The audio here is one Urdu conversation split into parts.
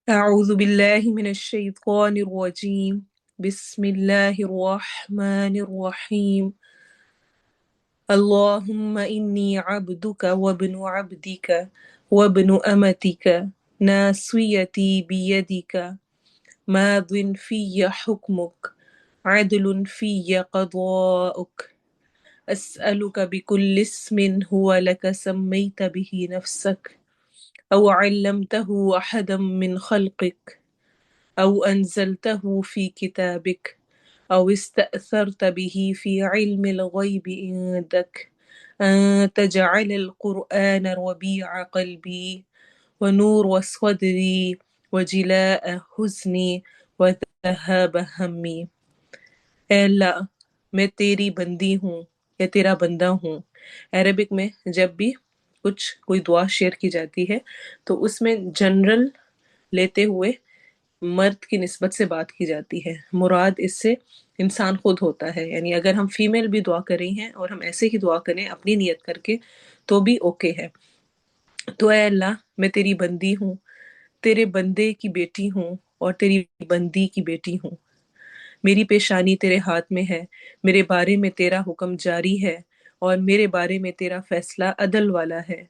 أعوذ بالله من الشيطان الرجيم. بسم الله الرحمن الرحيم. اللهم إني عبدك وابن عبدك وابن أمتك، ناصيتي بيدك، ماض في حكمك، عدل في قضاؤك. أسألك بكل اسم هو لك سميت به نفسك أو علمته أحدا من خلقك أو أنزلته في كتابك أو استأثرت به في علم الغيب عندك أن تجعل القرآن ربيع قلبي ونور صدري وجلاء حزني وذهاب همي. اے اللہ، میں تیری بندی ہوں یا تیرا بندہ ہوں۔ عربک میں جب بھی کوئی دعا شیئر کی جاتی ہے تو اس میں جنرل لیتے ہوئے مرد کی نسبت سے بات کی جاتی ہے، مراد اس سے انسان خود ہوتا ہے، یعنی اگر ہم فیمیل بھی دعا کر رہی ہیں اور ہم ایسے ہی دعا کریں اپنی نیت کر کے تو بھی اوکے ہے۔ تو اے اللہ، میں تیری بندی ہوں، تیرے بندے کی بیٹی ہوں اور تیری بندی کی بیٹی ہوں۔ میری پیشانی تیرے ہاتھ میں ہے، میرے بارے میں تیرا حکم جاری ہے اور میرے بارے میں تیرا فیصلہ عدل والا ہے۔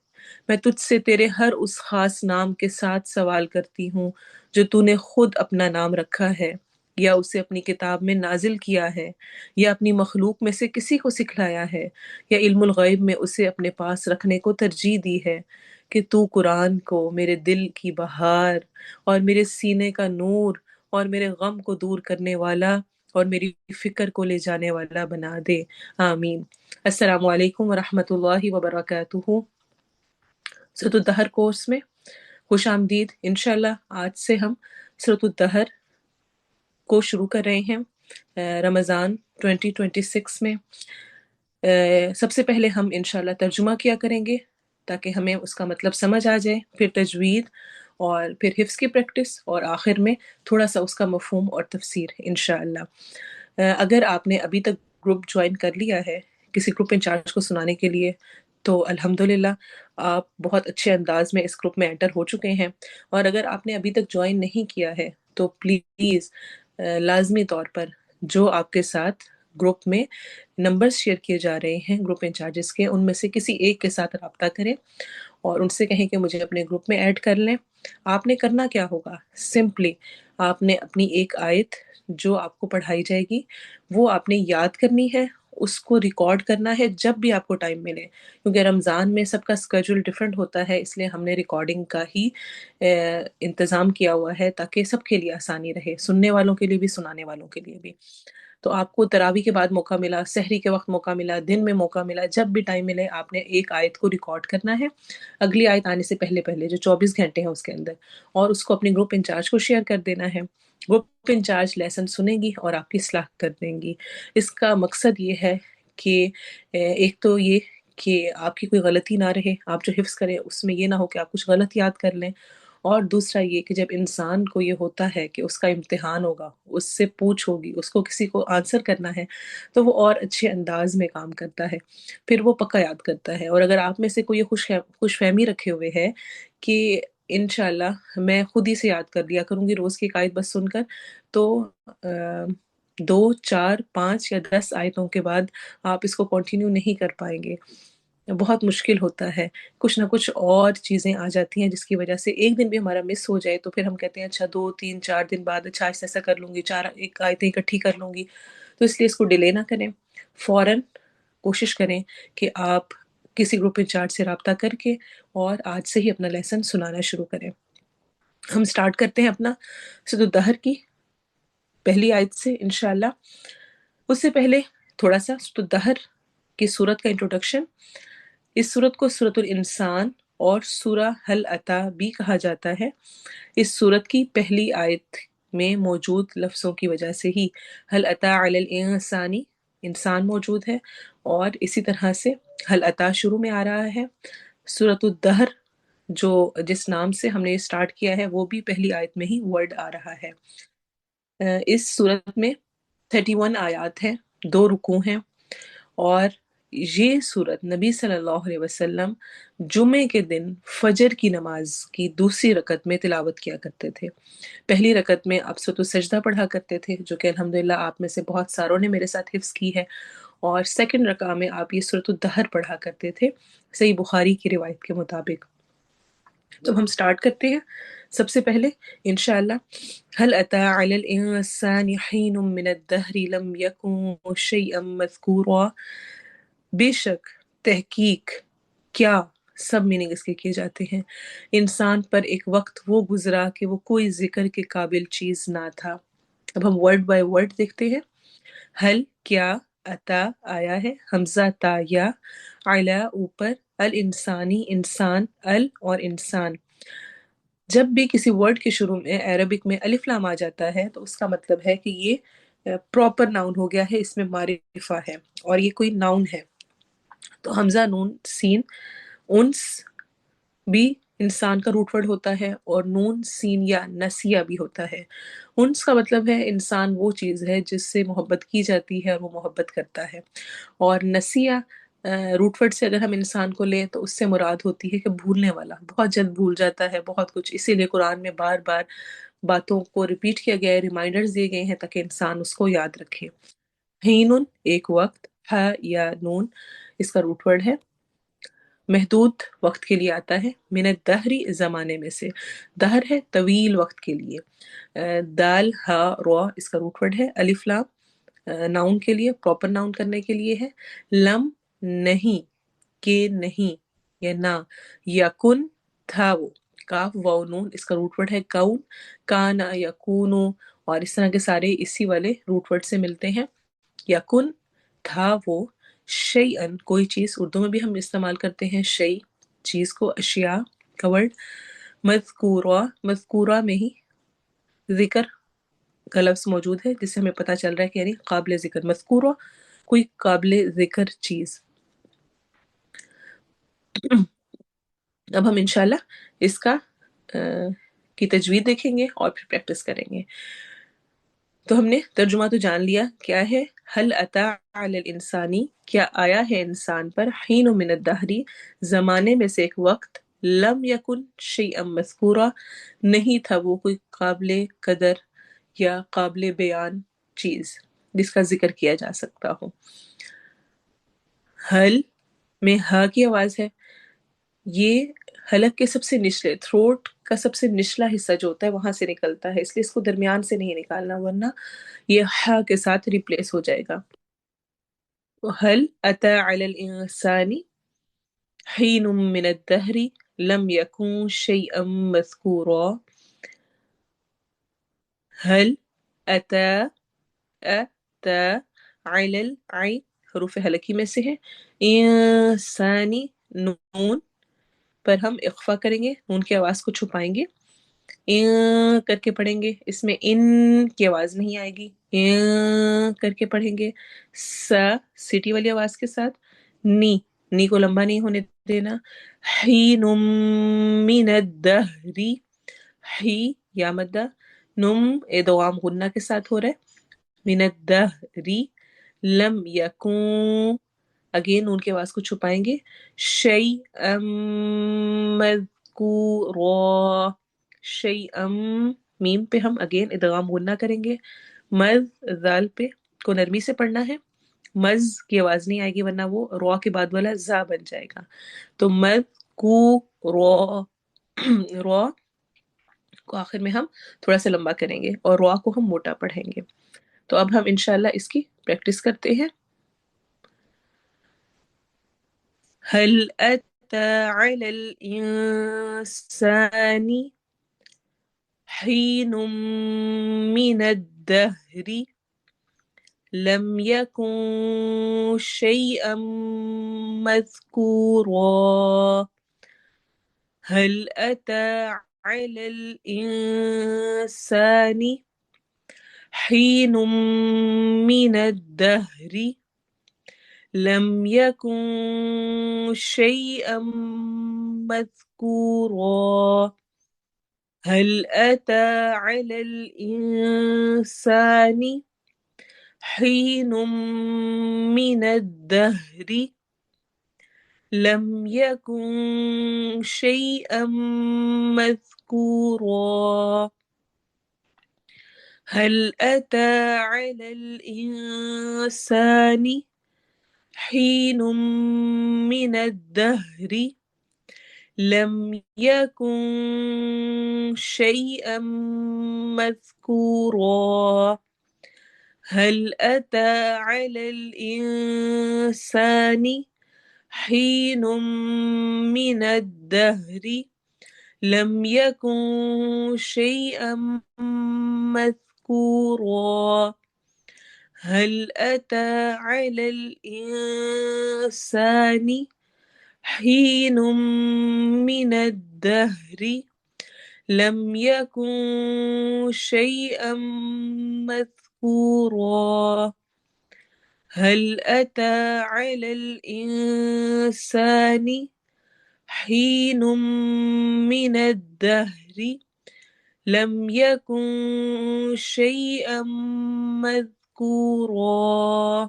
میں تجھ سے تیرے ہر اس خاص نام کے ساتھ سوال کرتی ہوں جو تو نے خود اپنا نام رکھا ہے یا اسے اپنی کتاب میں نازل کیا ہے یا اپنی مخلوق میں سے کسی کو سکھلایا ہے یا علم الغیب میں اسے اپنے پاس رکھنے کو ترجیح دی ہے کہ تو قرآن کو میرے دل کی بہار اور میرے سینے کا نور اور میرے غم کو دور کرنے والا اور میری فکر کو لے جانے والا بنا دے، آمین۔ السلام علیکم ورحمۃ اللہ وبرکاتہ۔ سورۃ الدہر کورس میں خوش آمدید۔ انشاءاللہ آج سے ہم سورۃ الدہر کو شروع کر رہے ہیں رمضان 2026 میں۔ سب سے پہلے ہم انشاءاللہ ترجمہ کیا کریں گے تاکہ ہمیں اس کا مطلب سمجھ آ جائے، پھر تجوید اور پھر حفظ کی پریکٹس اور آخر میں تھوڑا سا اس کا مفہوم اور تفسیر انشاءاللہ۔ اگر آپ نے ابھی تک گروپ جوائن کر لیا ہے کسی گروپ انچارج کو سنانے کے لیے تو الحمدللہ آپ بہت اچھے انداز میں اس گروپ میں انٹر ہو چکے ہیں، اور اگر آپ نے ابھی تک جوائن نہیں کیا ہے تو پلیز لازمی طور پر جو آپ کے ساتھ گروپ میں نمبرز شیئر کیے جا رہے ہیں گروپ انچارجز کے، ان میں سے کسی ایک کے ساتھ رابطہ کریں اور ان سے کہیں کہ مجھے اپنے گروپ میں ایڈ کر لیں۔ آپ نے کرنا کیا ہوگا، سمپلی آپ نے اپنی ایک آیت جو آپ کو پڑھائی جائے گی وہ آپ نے یاد کرنی ہے، اس کو ریکارڈ کرنا ہے جب بھی آپ کو ٹائم ملے، کیونکہ رمضان میں سب کا اسکیجول ڈیفرنٹ ہوتا ہے، اس لیے ہم نے ریکارڈنگ کا ہی انتظام کیا ہوا ہے تاکہ سب کے لیے آسانی رہے، سننے والوں کے لیے بھی سنانے والوں کے لیے بھی۔ تو آپ کو تراویح کے بعد موقع ملا، سحری کے وقت موقع ملا، دن میں موقع ملا، جب بھی ٹائم ملے آپ نے ایک آیت کو ریکارڈ کرنا ہے اگلی آیت آنے سے پہلے پہلے جو 24 گھنٹے ہیں اس کے اندر، اور اس کو اپنے گروپ انچارج کو شیئر کر دینا ہے۔ گروپ انچارج لیسن سنیں گی اور آپ کی اصلاح کر دیں گی۔ اس کا مقصد یہ ہے کہ ایک تو یہ کہ آپ کی کوئی غلطی نہ رہے، آپ جو حفظ کریں اس میں یہ نہ ہو کہ آپ کچھ غلط یاد کر لیں، اور دوسرا یہ کہ جب انسان کو یہ ہوتا ہے کہ اس کا امتحان ہوگا، اس سے پوچھ ہوگی، اس کو کسی کو آنسر کرنا ہے تو وہ اور اچھے انداز میں کام کرتا ہے، پھر وہ پکا یاد کرتا ہے۔ اور اگر آپ میں سے کوئی یہ خوش فہمی رکھے ہوئے ہے کہ انشاءاللہ میں خود ہی سے یاد کر لیا کروں گی روز کی ایک آیت بس سن کر، تو 2 4 5 یا 10 آیتوں کے بعد آپ اس کو کنٹینیو نہیں کر پائیں گے، بہت مشکل ہوتا ہے، کچھ نہ کچھ اور چیزیں آ جاتی ہیں جس کی وجہ سے ایک دن بھی ہمارا مس ہو جائے تو پھر ہم کہتے ہیں اچھا 2 3 4 دن بعد اچھا ایسا کر لوں گی، ایک آیتیں اکٹھی کر لوں گی۔ تو اس لیے اس کو ڈیلے نہ کریں، فوراً کوشش کریں کہ آپ کسی گروپ انچارج سے رابطہ کر کے اور آج سے ہی اپنا لیسن سنانا شروع کریں۔ ہم سٹارٹ کرتے ہیں اپنا سورۃ الدہر کی پہلی آیت سے انشاءاللہ۔ اس سے پہلے تھوڑا سا سورۃ الدہر کی سورت کا انٹروڈکشن۔ اس سورت کو سورۃ الانسان اور سورہ حل اتی بھی کہا جاتا ہے۔ اس سورت کی پہلی آیت میں موجود لفظوں کی وجہ سے ہی حل اتی علی الانسان انسان موجود ہے، اور اسی طرح سے حل اتی شروع میں آ رہا ہے۔ سورۃ الدہر جو جس نام سے ہم نے سٹارٹ کیا ہے وہ بھی پہلی آیت میں ہی ورڈ آ رہا ہے۔ اس سورت میں 31 آیات ہیں، 2 رکوع ہیں، اور یہ صورت نبی صلی اللہ علیہ وسلم جمعے کے دن فجر کی نماز کی دوسری رکعت میں تلاوت کیا کرتے تھے۔ پہلی رکعت میں آپ سورۃ السجدہ پڑھا کرتے تھے، جو کہ الحمدللہ آپ میں سے بہت ساروں نے میرے ساتھ حفظ کی ہے، اور سیکنڈ رکعہ میں آپ یہ سورۃ الدہر پڑھا کرتے تھے، صحیح بخاری کی روایت کے مطابق۔ تو ہم سٹارٹ کرتے ہیں سب سے پہلے انشاءاللہ۔ هل أتى على الإنسان حين من الدهر لم يكن شيئا مذكورا، بے شک، تحقیق، کیا، سب میننگ اس کے کیے جاتے ہیں، انسان پر ایک وقت وہ گزرا کہ وہ کوئی ذکر کے قابل چیز نہ تھا۔ اب ہم ورڈ بائی ورڈ دیکھتے ہیں۔ حل، کیا، اتا، آیا ہے، حمزہ تا یا، علی، اوپر، الانسانی، انسان، ال اور انسان۔ جب بھی کسی ورڈ کے شروع میں عربک میں الف لام آ جاتا ہے تو اس کا مطلب ہے کہ یہ پراپر ناؤن ہو گیا ہے، اس میں معرفہ ہے اور یہ کوئی ناؤن ہے۔ تو حمزہ نون سین، انس بھی انسان کا روٹ ورڈ ہوتا ہے، اور نون سین یا نسیہ بھی ہوتا ہے۔ انس کا مطلب ہے انسان وہ چیز ہے جس سے محبت کی جاتی ہے اور وہ محبت کرتا ہے، اور نسیہ روٹ ورڈ سے اگر ہم انسان کو لیں تو اس سے مراد ہوتی ہے کہ بھولنے والا، بہت جلد بھول جاتا ہے بہت کچھ، اسی لیے قرآن میں بار بار باتوں کو ریپیٹ کیا گیا ہے، ریمائنڈرز دیے گئے ہیں تاکہ انسان اس کو یاد رکھے۔ ہینن، ایک وقت، ہا یا نون اس کا روٹ ورڈ ہے، محدود وقت کے لیے آتا ہے، من الدہری، زمانے میں سے، دہر ہے طویل وقت کے لیے، دال ہا رو اس کا روٹ ورڈ ہے، الف لام ناؤن کے لیے، پراپر ناؤن کرنے کے لیے ہے، لم نہیں، کہ نہیں یا نہ، یکن تھا وہ، کاف واو نون اس کا روٹ ورڈ ہے کون، کانا یکونو، اور اس طرح کے سارے اسی والے روٹ ورڈ سے ملتے ہیں۔ یکن تھا وہ، شیئن کوئی چیز، اردو میں بھی ہم استعمال کرتے ہیں شیء چیز کو، اشیاء کا ورڈ، مذکورہ مذکورہ میں ہی ذکر کا لفظ موجود ہے جس سے ہمیں پتہ چل رہا ہے کہ یعنی قابل ذکر، مذکورہ کوئی قابل ذکر چیز۔ اب ہم انشاءاللہ اس کا کی تجوید دیکھیں گے اور پھر پریکٹس کریں گے۔ تو ہم نے ترجمہ تو جان لیا کیا ہے، حل اتا علی الانسانی، کیا آیا ہے انسان پر، حین من الدہری، زمانے میں سے ایک وقت، لم یکن شیئا مذکورا، نہیں تھا وہ کوئی قابل قدر یا قابل بیان چیز جس کا ذکر کیا جا سکتا ہو۔ حل میں ہا کی آواز ہے، یہ حلق کے سب سے نچلے، تھروٹ کا سب سے نچلا حصہ جو ہوتا ہے وہاں سے نکلتا ہے، اس لیے اس کو درمیان سے نہیں نکالنا ورنہ یہ ہا کے ساتھ ریپلیس ہو جائے گا۔ حل اتا علی الانسان حین من الدہر لم یکن شیئا مذکورا، حل اتا، اتا، علی العین حروف حلقی میں سے ہے، انسانی نون پر ہم اخفا کریں گے، نون کی آواز کو چھپائیں گے، کر کے پڑھیں گے، اس میں ان کی آواز نہیں آئے گی، کر کے پڑھیں گے، سیٹی والی آواز کے ساتھ، نی کو لمبا نہیں ہونے دینا، حین من الدہری، ہی یا مدہ، نم ادغام غنہ کے ساتھ ہو رہا ہے، من الدہری، لم یکون، اگین نون کی آواز کو چھپائیں گے، شیئا مذکورا، شیئم، میم پہ ہم اگین ادغام غنہ کریں گے، مز ذال پہ کو نرمی سے پڑھنا ہے، مز کی آواز نہیں آئے گی ورنہ وہ را کے بعد والا زا بن جائے گا، تو مز کو را، را کو آخر میں ہم تھوڑا سا لمبا کریں گے اور را کو ہم موٹا پڑھیں گے۔ تو اب ہم انشاءاللہ اس کی پریکٹس کرتے ہیں۔ هل أتى على الإنسان حين من الدهر لم يكن شيئا مذكورا، هل أتى على الإنسان حين من الدهر لم يكن شيئا مذكورا، هل أتى على الإنسان حين من الدهر لم يكن شيئا مذكورا. هل أتى على الإنسان حين من الدهر لم يكن شيئا مذكورا. هل أتى على الإنسان حين من الدهر لم يكن شيئا مذكورا. هل أتى على الإنسان حين من الدهر لم يكن شيئا مذكورا. هل أتى على الإنسان حين من الدهر لم يكن شيئا مذكورا.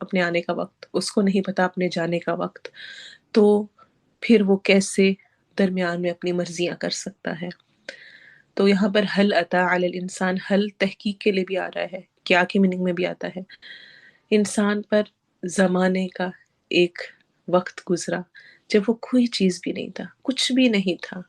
اپنے آنے کا وقت، اس کو نہیں پتا اپنے جانے کا وقت، تو پھر وہ کیسے درمیان میں اپنی مرضیاں کر سکتا ہے؟ تو یہاں پر حل اتا علی الانسان، حل تحقیق کے لیے بھی آ رہا ہے، کیا کی میننگ میں بھی آتا ہے، انسان پر زمانے کا ایک وقت گزرا جب وہ کوئی چیز بھی نہیں تھا، کچھ بھی نہیں تھا۔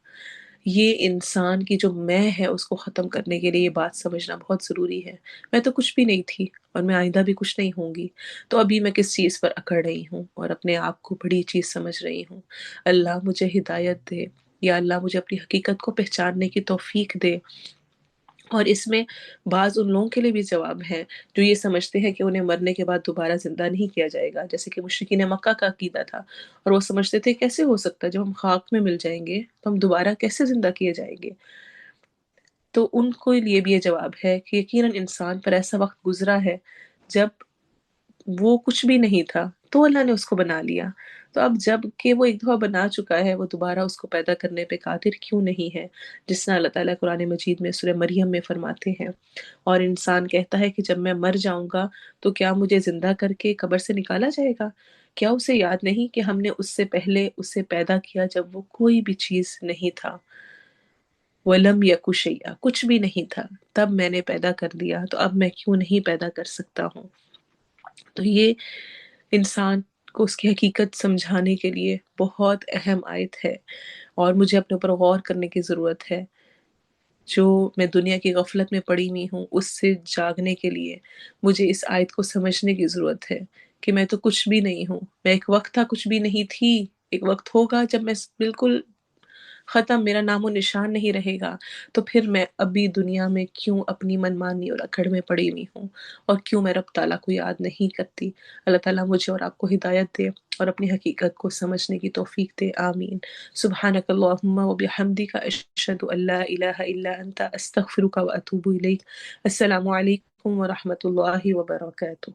یہ انسان کی جو میں ہے اس کو ختم کرنے کے لیے یہ بات سمجھنا بہت ضروری ہے۔ میں تو کچھ بھی نہیں تھی اور میں آئندہ بھی کچھ نہیں ہوں گی، تو ابھی میں کس چیز پر اکڑ رہی ہوں اور اپنے آپ کو بڑی چیز سمجھ رہی ہوں۔ اللہ مجھے ہدایت دے، یا اللہ مجھے اپنی حقیقت کو پہچاننے کی توفیق دے۔ اور اس میں بعض ان لوگوں کے لیے بھی جواب ہے جو یہ سمجھتے ہیں کہ انہیں مرنے کے بعد دوبارہ زندہ نہیں کیا جائے گا، جیسے کہ مشرکین مکہ کا عقیدہ تھا، اور وہ سمجھتے تھے کیسے ہو سکتا ہے جب ہم خاک میں مل جائیں گے تو ہم دوبارہ کیسے زندہ کیے جائیں گے؟ تو ان کو لیے بھی یہ جواب ہے کہ یقیناً انسان پر ایسا وقت گزرا ہے جب وہ کچھ بھی نہیں تھا تو اللہ نے اس کو بنا لیا، تو اب جب کہ وہ ایک دفعہ بنا چکا ہے، وہ دوبارہ اس کو پیدا کرنے پہ قادر کیوں نہیں ہے؟ جس طرح اللہ تعالیٰ قرآن مجید میں سورہ مریم میں فرماتے ہیں، اور انسان کہتا ہے کہ جب میں مر جاؤں گا تو کیا مجھے زندہ کر کے قبر سے نکالا جائے گا؟ کیا اسے یاد نہیں کہ ہم نے اس سے پہلے اسے پیدا کیا جب وہ کوئی بھی چیز نہیں تھا؟ وَلَمْ يَكُ شَيْئًا، کچھ بھی نہیں تھا، تب میں نے پیدا کر دیا، تو اب میں کیوں نہیں پیدا کر سکتا ہوں؟ تو یہ انسان کو اس کی حقیقت سمجھانے کے لیے بہت اہم آیت ہے، اور مجھے اپنے اوپر غور کرنے کی ضرورت ہے۔ جو میں دنیا کی غفلت میں پڑی ہوئی ہوں اس سے جاگنے کے لیے مجھے اس آیت کو سمجھنے کی ضرورت ہے کہ میں تو کچھ بھی نہیں ہوں، میں ایک وقت تھا کچھ بھی نہیں تھی، ایک وقت ہوگا جب میں بالکل ختم، میرا نام و نشان نہیں رہے گا، تو پھر میں ابھی دنیا میں کیوں اپنی من مانی اور اکڑ میں پڑی ہوئی ہوں، اور کیوں میں رب تعالیٰ کو یاد نہیں کرتی؟ اللہ تعالیٰ مجھے اور آپ کو ہدایت دے اور اپنی حقیقت کو سمجھنے کی توفیق دے، آمین۔ سبحانک اللہم و بحمدک، اشہد ان لا الہ الا انت، استغفرک و اتوب الیک۔ السلام علیکم ورحمۃ اللہ وبرکاتہ۔